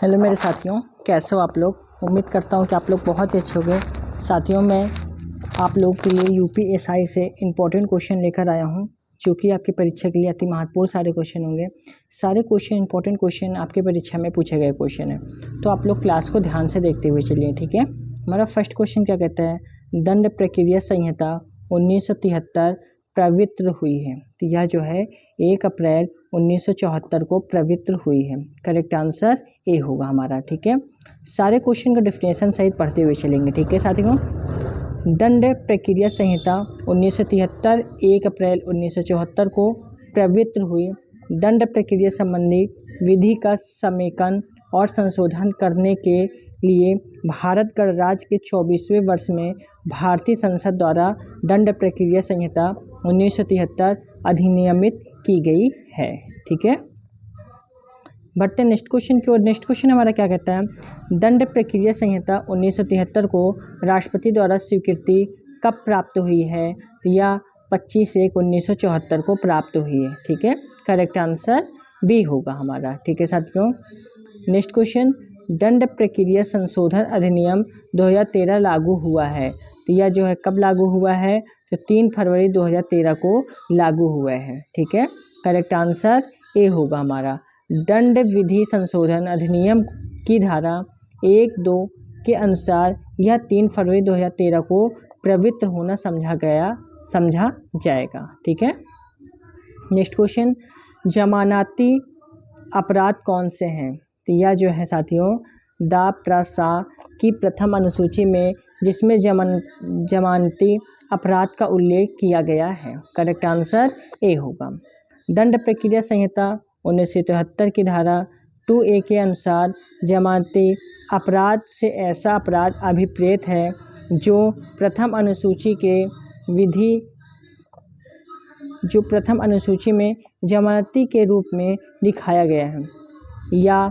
Hello मेरे साथियों, कैसे हो आप लोग। उम्मीद करता हूँ कि आप लोग बहुत ही अच्छे होंगे। साथियों, मैं आप लोग के लिए यूपीएसआई से इम्पोर्टेंट क्वेश्चन लेकर आया हूँ, जो कि आपकी परीक्षा के लिए अति महत्वपूर्ण सारे क्वेश्चन होंगे। सारे क्वेश्चन इंपॉर्टेंट क्वेश्चन आपकी परीक्षा में पूछे गए क्वेश्चन है, तो आप लोग क्लास को ध्यान से देखते हुए चलिए, ठीक है। हमारा फर्स्ट क्वेश्चन क्या कहता है, दंड प्रक्रिया संहिता 1973 प्रवृत्त हुई है। तो यह जो है 1 अप्रैल 1974 को प्रवृत्त हुई है। करेक्ट आंसर ए होगा हमारा, ठीक है। सारे क्वेश्चन का डिफिनेशन सहित पढ़ते हुए चलेंगे, ठीक है साथियों। दंड प्रक्रिया संहिता 1973 1 अप्रैल 1974 को प्रवृत्त हुई। दंड प्रक्रिया संबंधी विधि का समेकन और संशोधन करने के लिए भारत गणराज्य के 24वें वर्ष में भारतीय संसद द्वारा दंड प्रक्रिया संहिता 1973 अधिनियमित की गई है, ठीक है। बढ़ते नेक्स्ट क्वेश्चन की ओर। नेक्स्ट क्वेश्चन हमारा क्या कहता है, दंड प्रक्रिया संहिता 1973 को राष्ट्रपति द्वारा स्वीकृति कब प्राप्त हुई है। या 25/1/1974 को प्राप्त हुई है, ठीक है। करेक्ट आंसर बी होगा हमारा, ठीक है साथियों। नेक्स्ट क्वेश्चन, दंड प्रक्रिया संशोधन अधिनियम 2013 लागू हुआ है। तो यह जो है कब लागू हुआ है, तो 3 फरवरी 2013 को लागू हुआ है, ठीक है। करेक्ट आंसर ए होगा हमारा। दंड विधि संशोधन अधिनियम की धारा 1-2 के अनुसार यह 3 फरवरी 2013 को प्रवृत्त होना समझा जाएगा, ठीक है। नेक्स्ट क्वेश्चन, जमानती अपराध कौन से हैं। तो यह जो है साथियों दा की प्रथम अनुसूची में, जिसमें जमानती अपराध का उल्लेख किया गया है। करेक्ट आंसर ए होगा। दंड प्रक्रिया संहिता 1973 की धारा 2A के अनुसार जमानती अपराध से ऐसा अपराध अभिप्रेत है जो प्रथम अनुसूची में जमानती के रूप में दिखाया गया है या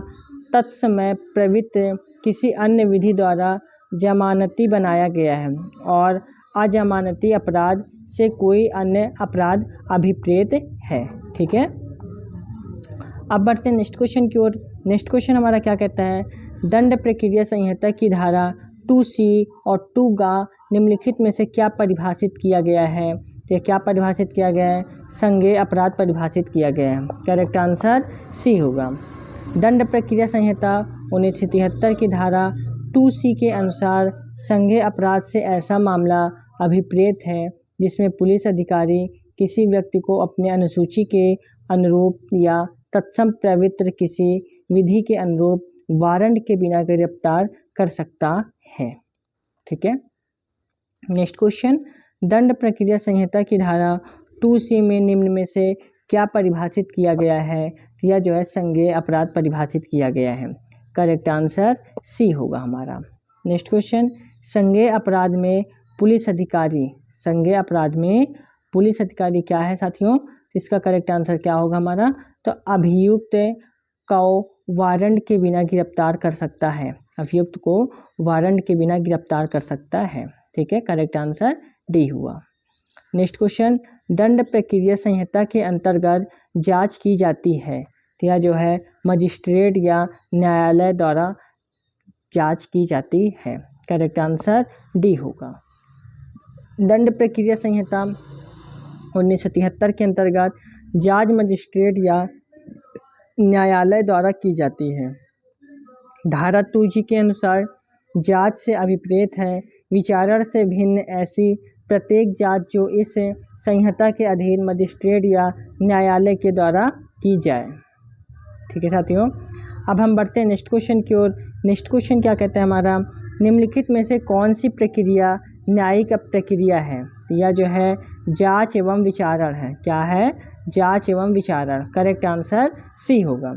तत्समय प्रवृत्त किसी अन्य विधि द्वारा जमानती बनाया गया है और अजमानती अपराध से कोई अन्य अपराध अभिप्रेत है, ठीक है। अब बढ़ते हैं नेक्स्ट क्वेश्चन की ओर। नेक्स्ट क्वेश्चन हमारा क्या कहता है, दंड प्रक्रिया संहिता की धारा 2C और 2गा निम्नलिखित में से क्या परिभाषित किया गया है। तो क्या परिभाषित किया गया है, संज्ञेय अपराध परिभाषित किया गया है। करेक्ट आंसर सी होगा। दंड प्रक्रिया संहिता 1973 की धारा 2C के अनुसार संज्ञेय अपराध से ऐसा मामला अभिप्रेत है जिसमें पुलिस अधिकारी किसी व्यक्ति को अपने अनुसूची के अनुरूप या तत्सम प्रवृत्त किसी विधि के अनुरूप वारंट के बिना गिरफ्तार कर सकता है, ठीक है। नेक्स्ट क्वेश्चन, दंड प्रक्रिया संहिता की धारा 2C में निम्न में से क्या परिभाषित किया गया है। तो यह जो है संज्ञेय अपराध परिभाषित किया गया है। करेक्ट आंसर सी होगा हमारा। नेक्स्ट क्वेश्चन, संज्ञेय अपराध में पुलिस अधिकारी क्या है साथियों। इसका करेक्ट आंसर क्या होगा हमारा, तो अभियुक्त को वारंट के बिना गिरफ्तार कर सकता है। अभियुक्त को वारंट के बिना गिरफ्तार कर सकता है, ठीक है। करेक्ट आंसर डी हुआ। नेक्स्ट क्वेश्चन, दंड प्रक्रिया संहिता के अंतर्गत जांच की जाती है। तो यह जो है मजिस्ट्रेट या न्यायालय द्वारा जांच की जाती है। करेक्ट आंसर डी होगा। दंड प्रक्रिया संहिता 1973 के अंतर्गत जांच मजिस्ट्रेट या न्यायालय द्वारा की जाती है। धारा 2G के अनुसार जांच से अभिप्रेत है विचारण से भिन्न ऐसी प्रत्येक जांच जो इस संहिता के अधीन मजिस्ट्रेट या न्यायालय के द्वारा की जाए, ठीक है साथियों। अब हम बढ़ते हैं नेक्स्ट क्वेश्चन की ओर। नेक्स्ट क्वेश्चन क्या कहता है हमारा, निम्नलिखित में से कौन सी प्रक्रिया न्यायिक प्रक्रिया है। तो यह जो है जांच एवं विचारण है। क्या है, जांच एवं विचारण। करेक्ट आंसर सी होगा।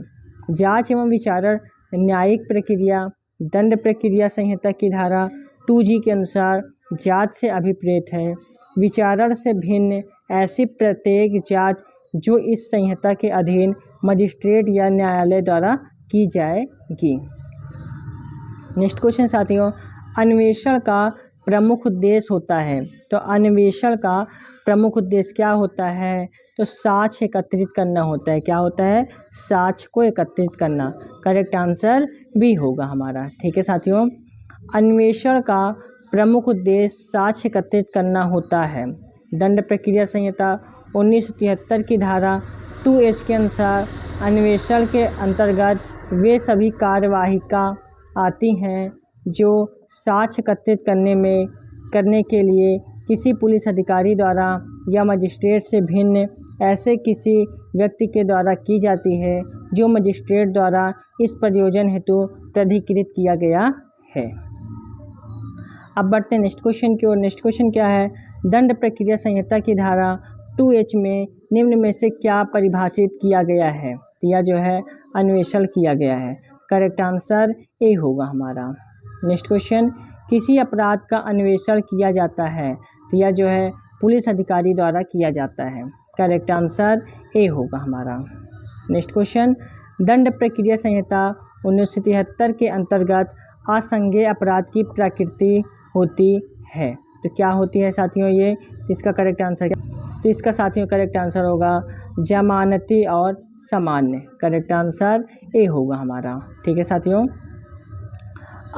जांच एवं विचारण न्यायिक प्रक्रिया दंड प्रक्रिया संहिता की धारा 2G के अनुसार जांच से अभिप्रेत है विचारण से भिन्न ऐसी प्रत्येक जांच जो इस संहिता के अधीन मजिस्ट्रेट या न्यायालय द्वारा की जाएगी। नेक्स्ट क्वेश्चन साथियों, अन्वेषण का प्रमुख उद्देश्य होता है। तो अन्वेषण का प्रमुख उद्देश्य क्या होता है? तो साक्ष्य एकत्रित करना होता है। क्या होता है? साक्ष्य को एकत्रित करना। करेक्ट आंसर बी होगा हमारा। ठीक है साथियों, अन्वेषण का प्रमुख उद्देश्य साक्ष्य एकत्रित करना होता है। दंड प्रक्रिया संहिता 1973 की धारा 2H के अनुसार अन्वेषण के अंतर्गत वे सभी कार्यवाहिका आती हैं जो साक्ष्य एकत्रित करने के लिए किसी पुलिस अधिकारी द्वारा या मजिस्ट्रेट से भिन्न ऐसे किसी व्यक्ति के द्वारा की जाती है जो मजिस्ट्रेट द्वारा इस प्रयोजन हेतु प्राधिकृत किया गया है। अब बढ़ते हैं नेक्स्ट क्वेश्चन की ओर। नेक्स्ट क्वेश्चन क्या है? दंड प्रक्रिया संहिता की धारा 2H में निम्न में से क्या परिभाषित किया गया है? तो यह जो है अन्वेषण किया गया है। करेक्ट आंसर ए होगा हमारा। नेक्स्ट क्वेश्चन, किसी अपराध का अन्वेषण किया जाता है तो यह जो है पुलिस अधिकारी द्वारा किया जाता है। करेक्ट आंसर ए होगा हमारा। नेक्स्ट क्वेश्चन, दंड प्रक्रिया संहिता 1973 के अंतर्गत असंज्ञेय अपराध की प्रकृति होती है। तो क्या होती है साथियों ये? इसका करेक्ट आंसर क्या? तो इसका साथियों करेक्ट आंसर होगा जमानती और सामान्य। करेक्ट आंसर ए होगा हमारा। ठीक है साथियों,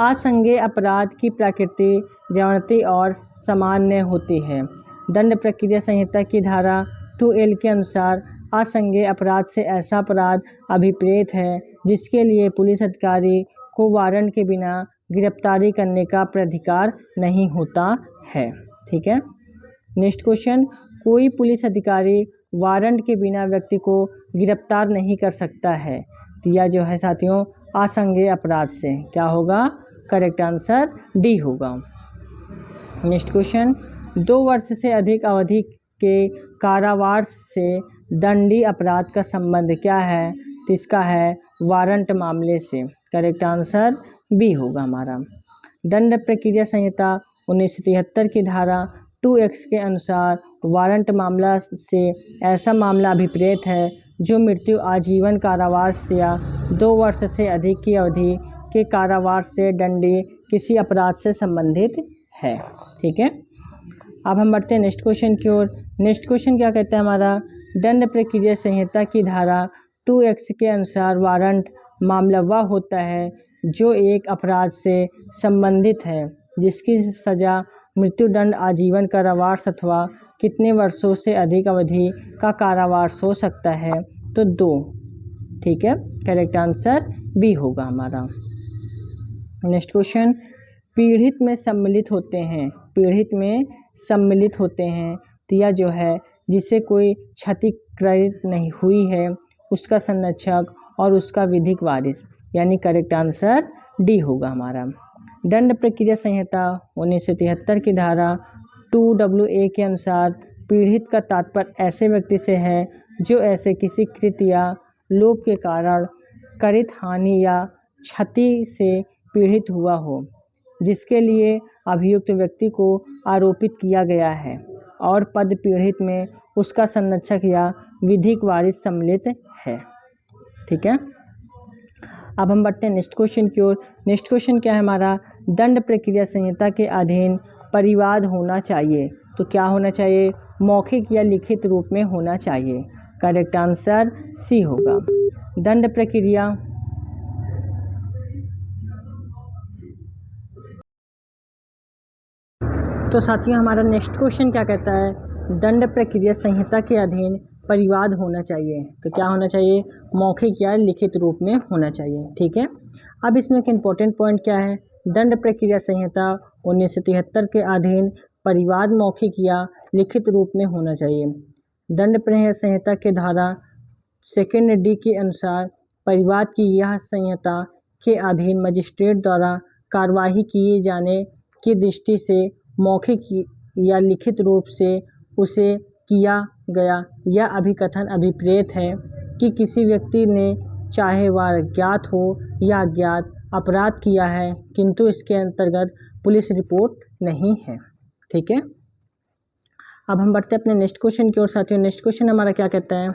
असंज्ञेय अपराध की प्रकृति जमानती और सामान्य होती है। दंड प्रक्रिया संहिता की धारा 2L के अनुसार असंज्ञेय अपराध से ऐसा अपराध अभिप्रेत है जिसके लिए पुलिस अधिकारी को वारंट के बिना गिरफ्तारी करने का प्राधिकार नहीं होता है। ठीक है। नेक्स्ट क्वेश्चन, कोई पुलिस अधिकारी वारंट के बिना व्यक्ति को गिरफ्तार नहीं कर सकता है। तो यह जो है साथियों असंज्ञेय अपराध से क्या होगा? करेक्ट आंसर डी होगा। नेक्स्ट क्वेश्चन, 2 वर्ष से अधिक अवधि के कारावास से दंडी अपराध का संबंध क्या है? तो इसका है वारंट मामले से। करेक्ट आंसर बी होगा हमारा। दंड प्रक्रिया संहिता 1973 की धारा 2X के अनुसार वारंट मामला से ऐसा मामला अभिप्रेत है जो मृत्यु, आजीवन कारावास या 2 वर्ष से अधिक की अवधि के कारावास से दंडी किसी अपराध से संबंधित है। ठीक है। अब हम बढ़ते हैं नेक्स्ट क्वेश्चन की ओर। नेक्स्ट क्वेश्चन क्या कहता है हमारा? दंड प्रक्रिया संहिता की धारा 2X के अनुसार वारंट मामला वह होता है जो एक अपराध से संबंधित है जिसकी सज़ा मृत्युदंड, आजीवन कारावास अथवा कितने वर्षों से अधिक अवधि का कारावास हो सकता है। तो 2। ठीक है, करेक्ट आंसर बी होगा हमारा। नेक्स्ट क्वेश्चन, पीड़ित में सम्मिलित होते हैं। पीड़ित में सम्मिलित होते हैं तो यह जो है जिससे कोई क्षतिग्रस्त नहीं हुई है उसका संरक्षक और उसका विधिक वारिस, यानी करेक्ट आंसर डी होगा हमारा। दंड प्रक्रिया संहिता 1973 की धारा 2AA के अनुसार पीड़ित का तात्पर्य ऐसे व्यक्ति से है जो ऐसे किसी कृत्य या लोभ के कारण करित हानि या क्षति से पीड़ित हुआ हो जिसके लिए अभियुक्त व्यक्ति को आरोपित किया गया है और पद पीड़ित में उसका संरक्षक या विधिक वारिस सम्मिलित है। ठीक है। अब हम बढ़ते हैं नेक्स्ट क्वेश्चन की ओर। नेक्स्ट क्वेश्चन क्या है हमारा? दंड प्रक्रिया संहिता के अधीन परिवाद होना चाहिए तो क्या होना चाहिए? मौखिक या लिखित रूप में होना चाहिए। करेक्ट आंसर सी होगा। दंड प्रक्रिया तो साथियों हमारा नेक्स्ट क्वेश्चन क्या कहता है? दंड प्रक्रिया संहिता के अधीन परिवाद होना चाहिए तो क्या होना चाहिए? मौखिक या लिखित रूप में होना चाहिए। ठीक है। अब इसमें एक इम्पोर्टेंट पॉइंट क्या है? दंड प्रक्रिया संहिता 1973 के अधीन परिवाद मौखिक या लिखित रूप में होना चाहिए। दंड प्रक्रिया संहिता के धारा 2D के अनुसार परिवाद की यह संहिता के अधीन मजिस्ट्रेट द्वारा कार्यवाही किए जाने की दृष्टि से मौखिक या लिखित रूप से उसे किया गया यह अभिकथन अभिप्रेत है कि किसी व्यक्ति ने चाहे वह ज्ञात हो या अज्ञात अपराध किया है किंतु इसके अंतर्गत पुलिस रिपोर्ट नहीं है। ठीक है। अब हम बढ़ते हैं अपने नेक्स्ट क्वेश्चन की ओर। साथियों नेक्स्ट क्वेश्चन हमारा क्या कहता है?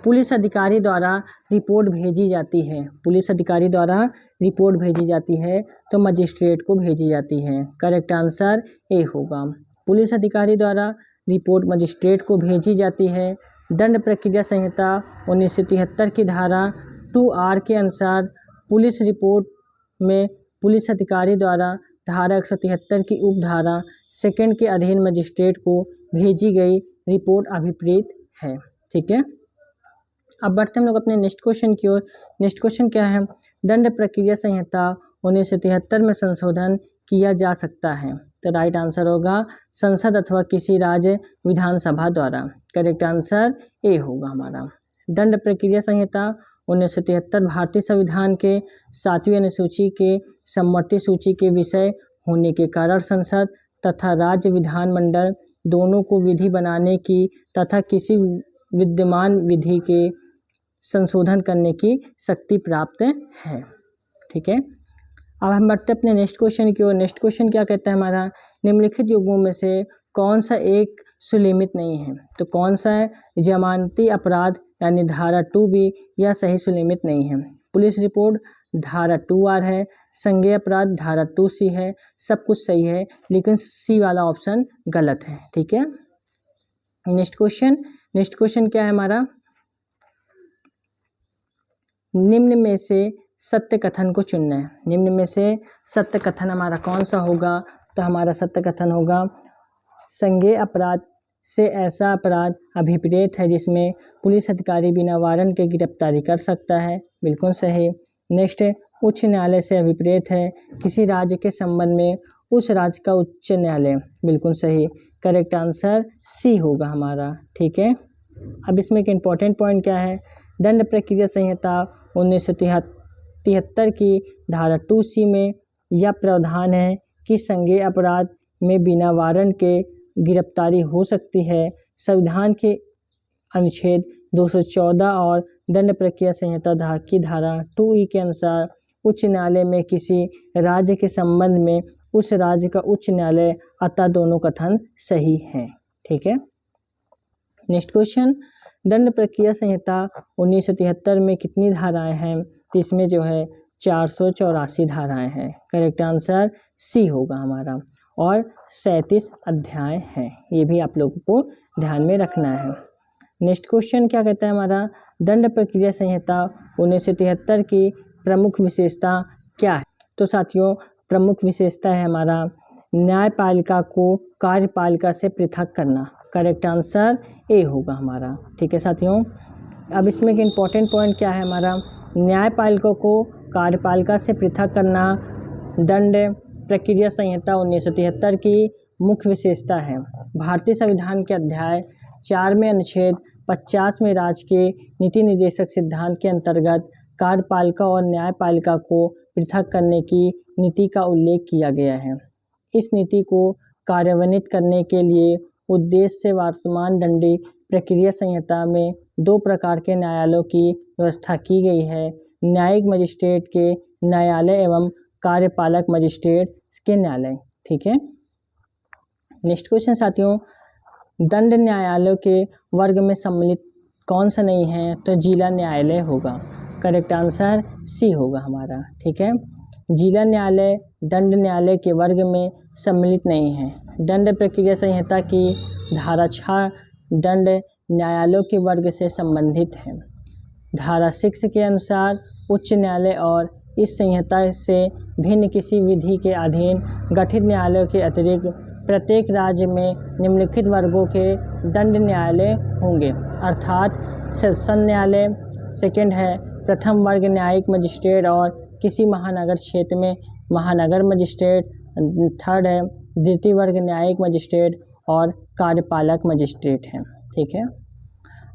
पुलिस अधिकारी द्वारा रिपोर्ट भेजी जाती है। पुलिस अधिकारी द्वारा रिपोर्ट भेजी जाती है तो मजिस्ट्रेट को भेजी जाती है। करेक्ट आंसर ए होगा। पुलिस अधिकारी द्वारा रिपोर्ट मजिस्ट्रेट को भेजी जाती है। दंड प्रक्रिया संहिता 1973 की धारा 2R के अनुसार पुलिस रिपोर्ट में पुलिस अधिकारी द्वारा धारा 173 की उपधारा 2 के अधीन मजिस्ट्रेट को भेजी गई रिपोर्ट अभिप्रेत है। ठीक है, अब बढ़ते हम लोग अपने नेक्स्ट क्वेश्चन की ओर। नेक्स्ट क्वेश्चन क्या है? दंड प्रक्रिया संहिता 1973 में संशोधन किया जा सकता है। तो राइट आंसर होगा संसद अथवा किसी राज्य विधानसभा द्वारा। करेक्ट आंसर ए होगा हमारा। दंड प्रक्रिया संहिता 1973 भारतीय संविधान के 7वीं अनुसूची के सम्मति सूची के विषय होने के कारण संसद तथा राज्य विधानमंडल दोनों को विधि बनाने की तथा किसी विद्यमान विधि के संशोधन करने की शक्ति प्राप्त है। ठीक है, अब हम बढ़ते अपने नेक्स्ट क्वेश्चन की ओर। नेक्स्ट क्वेश्चन क्या कहता है हमारा? निम्नलिखित युग्मों में से कौन सा एक सुलिमित नहीं है? तो कौन सा है? जमानती अपराध यानी धारा 2B यह सही सुलिमित नहीं है। पुलिस रिपोर्ट धारा 2R है। संज्ञेय अपराध धारा 2C है। सब कुछ सही है लेकिन सी वाला ऑप्शन गलत है। ठीक है, नेक्स्ट क्वेश्चन क्या है हमारा? निम्न में से सत्य कथन को चुनना है। निम्न में से सत्य कथन हमारा कौन सा होगा? तो हमारा सत्य कथन होगा संज्ञेय अपराध से ऐसा अपराध अभिप्रेत है जिसमें पुलिस अधिकारी बिना वारंट के गिरफ्तारी कर सकता है। बिल्कुल सही। नेक्स्ट, उच्च न्यायालय से अभिप्रेत है किसी राज्य के संबंध में उस राज्य का उच्च न्यायालय। बिल्कुल सही। करेक्ट आंसर सी होगा हमारा। ठीक है, अब इसमें एक इम्पॉर्टेंट पॉइंट क्या है? दंड प्रक्रिया संहिता 1973 की धारा 2C में यह प्रावधान है कि संज्ञेय अपराध में बिना वारंट के गिरफ्तारी हो सकती है। संविधान के अनुच्छेद 214 और दंड प्रक्रिया संहिता की धारा 2E के अनुसार उच्च न्यायालय में किसी राज्य के संबंध में उस राज्य का उच्च न्यायालय, अतः दोनों कथन सही हैं। ठीक है, नेक्स्ट क्वेश्चन, दंड प्रक्रिया संहिता 1973 में कितनी धाराएं हैं? तो इसमें जो है 484 धाराएं हैं। करेक्ट आंसर सी होगा हमारा। और 37 अध्याय हैं, ये भी आप लोगों को ध्यान में रखना है। नेक्स्ट क्वेश्चन क्या कहता है हमारा? दंड प्रक्रिया संहिता 1973 की प्रमुख विशेषता क्या है? तो साथियों, प्रमुख विशेषता है हमारा न्यायपालिका को कार्यपालिका से पृथक करना। करेक्ट आंसर ए होगा हमारा। ठीक है साथियों, अब इसमें एक इम्पॉर्टेंट पॉइंट क्या है हमारा? न्यायपालिका को कार्यपालिका से पृथक करना दंड प्रक्रिया संहिता 1973 की मुख्य विशेषता है। भारतीय संविधान के अध्याय 4 में अनुच्छेद 50 में राज्य के नीति निर्देशक सिद्धांत के अंतर्गत कार्यपालिका और न्यायपालिका को पृथक करने की नीति का उल्लेख किया गया है। इस नीति को कार्यान्वित करने के लिए उद्देश्य से वर्तमान दंडी प्रक्रिया संहिता में 2 प्रकार के न्यायालयों की व्यवस्था की गई है। न्यायिक मजिस्ट्रेट के न्यायालय एवं कार्यपालक मजिस्ट्रेट के न्यायालय। ठीक है, नेक्स्ट क्वेश्चन साथियों, दंड न्यायालयों के वर्ग में सम्मिलित कौन सा नहीं है? तो जिला न्यायालय होगा। करेक्ट आंसर सी होगा हमारा। ठीक है, जिला न्यायालय दंड न्यायालय के वर्ग में सम्मिलित नहीं है। दंड प्रक्रिया संहिता की धारा 6 दंड न्यायालयों के वर्ग से संबंधित है। धारा 6 के अनुसार उच्च न्यायालय और इस संहिता से भिन्न किसी विधि के अधीन गठित न्यायालयों के अतिरिक्त प्रत्येक राज्य में निम्नलिखित वर्गों के दंड न्यायालय होंगे, अर्थात सेशन न्यायालय, सेकंड है प्रथम वर्ग न्यायिक मजिस्ट्रेट और किसी महानगर क्षेत्र में महानगर मजिस्ट्रेट, थर्ड है द्वितीय वर्ग न्यायिक मजिस्ट्रेट और कार्यपालक मजिस्ट्रेट हैं। ठीक है,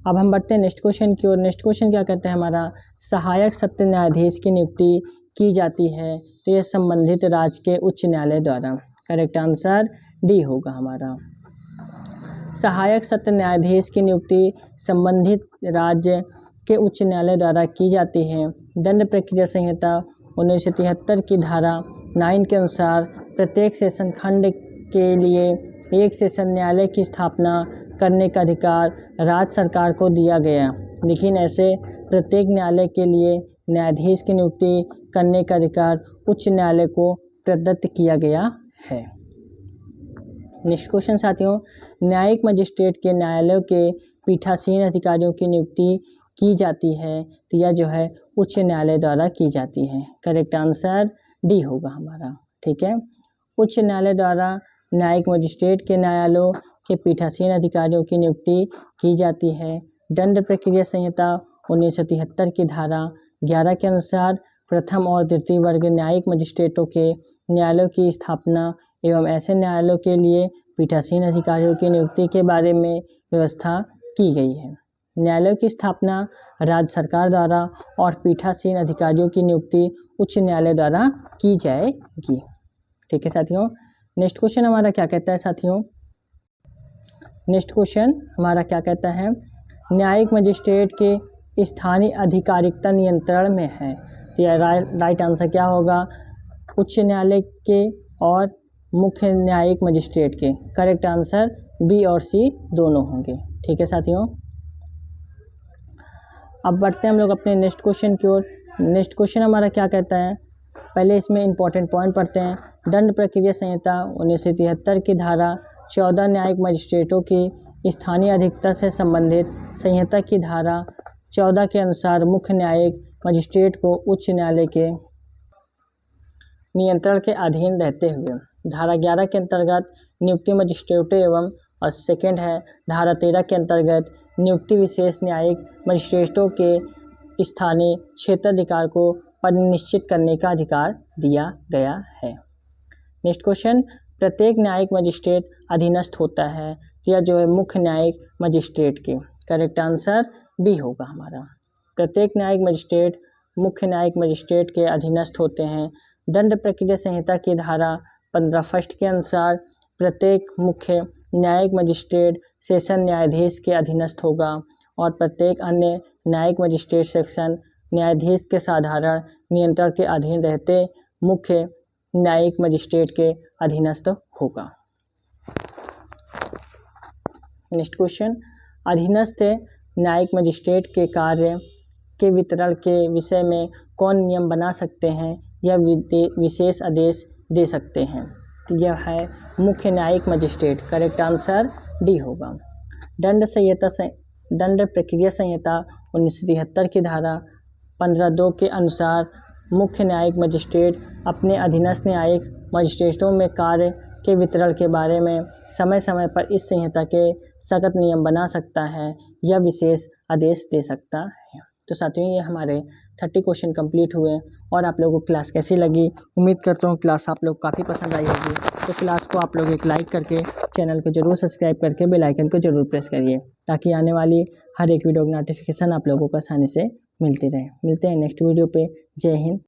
अब हम बढ़ते हैं नेक्स्ट क्वेश्चन की ओर। नेक्स्ट क्वेश्चन क्या कहते हैं हमारा? सहायक सत्र न्यायाधीश की नियुक्ति की जाती है तो यह संबंधित राज्य के उच्च न्यायालय द्वारा। करेक्ट आंसर डी होगा हमारा। सहायक सत्र न्यायाधीश की नियुक्ति संबंधित राज्य के उच्च न्यायालय द्वारा की जाती है। दंड प्रक्रिया संहिता 1973 की धारा 9 के अनुसार प्रत्येक सेशन खंड के लिए एक सेशन न्यायालय की स्थापना करने का अधिकार राज्य सरकार को दिया गया, लेकिन ऐसे प्रत्येक न्यायालय के लिए न्यायाधीश की नियुक्ति करने का अधिकार उच्च न्यायालय को प्रदत्त किया गया है। नेक्स्ट क्वेश्चन साथियों, न्यायिक मजिस्ट्रेट के न्यायालयों के पीठासीन अधिकारियों की नियुक्ति की जाती है तो यह जो है उच्च न्यायालय द्वारा की जाती है। करेक्ट आंसर डी होगा हमारा। ठीक है, उच्च न्यायालय द्वारा न्यायिक मजिस्ट्रेट के न्यायालयों के पीठासीन अधिकारियों की नियुक्ति की जाती है। दंड प्रक्रिया संहिता 1973 की धारा 11 के अनुसार प्रथम और द्वितीय वर्ग न्यायिक मजिस्ट्रेटों के न्यायालयों की स्थापना एवं ऐसे न्यायालयों के लिए पीठासीन अधिकारियों की नियुक्ति के बारे में व्यवस्था की गई है। न्यायालयों की स्थापना राज्य सरकार द्वारा और पीठासीन अधिकारियों की नियुक्ति उच्च न्यायालय द्वारा की जाएगी। ठीक है साथियों, नेक्स्ट क्वेश्चन हमारा क्या कहता है साथियों, नेक्स्ट क्वेश्चन हमारा क्या कहता है, न्यायिक मजिस्ट्रेट के स्थानीय आधिकारिकता नियंत्रण में है तो यह राइट आंसर क्या होगा, उच्च न्यायालय के और मुख्य न्यायिक मजिस्ट्रेट के। करेक्ट आंसर बी और सी दोनों होंगे। ठीक है साथियों, अब बढ़ते हैं हम लोग अपने नेक्स्ट क्वेश्चन की ओर। नेक्स्ट क्वेश्चन हमारा क्या कहता है, पहले इसमें इंपॉर्टेंट पॉइंट पढ़ते हैं। दंड प्रक्रिया संहिता 1973 की धारा 14 न्यायिक मजिस्ट्रेटों की स्थानीय अधिकता से संबंधित संहिता की धारा 14 के अनुसार मुख्य न्यायिक मजिस्ट्रेट को उच्च न्यायालय के नियंत्रण के अधीन रहते हुए धारा 11 के अंतर्गत नियुक्ति मजिस्ट्रेटों एवं और सेकेंड है धारा 13 के अंतर्गत नियुक्ति विशेष न्यायिक मजिस्ट्रेटों के स्थानीय क्षेत्राधिकार को परिनिश्चित करने का अधिकार दिया गया है। नेक्स्ट क्वेश्चन, प्रत्येक न्यायिक मजिस्ट्रेट अधीनस्थ होता है या जो है मुख्य न्यायिक मजिस्ट्रेट के। करेक्ट आंसर बी होगा हमारा, प्रत्येक न्यायिक मजिस्ट्रेट मुख्य न्यायिक मजिस्ट्रेट के अधीनस्थ होते हैं। दंड प्रक्रिया संहिता की धारा 15 फर्स्ट के अनुसार प्रत्येक मुख्य न्यायिक मजिस्ट्रेट सेशन न्यायाधीश के अधीनस्थ होगा और प्रत्येक अन्य न्यायिक मजिस्ट्रेट सेक्शन न्यायाधीश के साधारण नियंत्रण के अधीन रहते मुख्य न्यायिक मजिस्ट्रेट के अधीनस्थ होगा। नेक्स्ट क्वेश्चन, अधीनस्थ न्यायिक मजिस्ट्रेट के कार्य के वितरण के विषय में कौन नियम बना सकते हैं या विशेष आदेश दे सकते हैं तो यह है मुख्य न्यायिक मजिस्ट्रेट। करेक्ट आंसर डी होगा। दंड प्रक्रिया संहिता 1973 की धारा 15(2) के अनुसार मुख्य न्यायिक मजिस्ट्रेट अपने अधीनस्थ न्यायिक मजिस्ट्रेटों में कार्य के वितरण के बारे में समय समय पर इस संहिता के सख्त नियम बना सकता है या विशेष आदेश दे सकता है। तो साथियों, ये हमारे 30 क्वेश्चन कंप्लीट हुए और आप लोगों को क्लास कैसी लगी, उम्मीद करता हूँ क्लास आप लोग काफ़ी पसंद आई होगी। तो क्लास को आप लोग एक लाइक करके चैनल को जरूर सब्सक्राइब करके बेल आइकन को जरूर प्रेस करिए ताकि आने वाली हर एक वीडियो की नोटिफिकेशन आप लोगों को आसानी से मिलती रहे। मिलते हैं नेक्स्ट वीडियो पे। जय हिंद।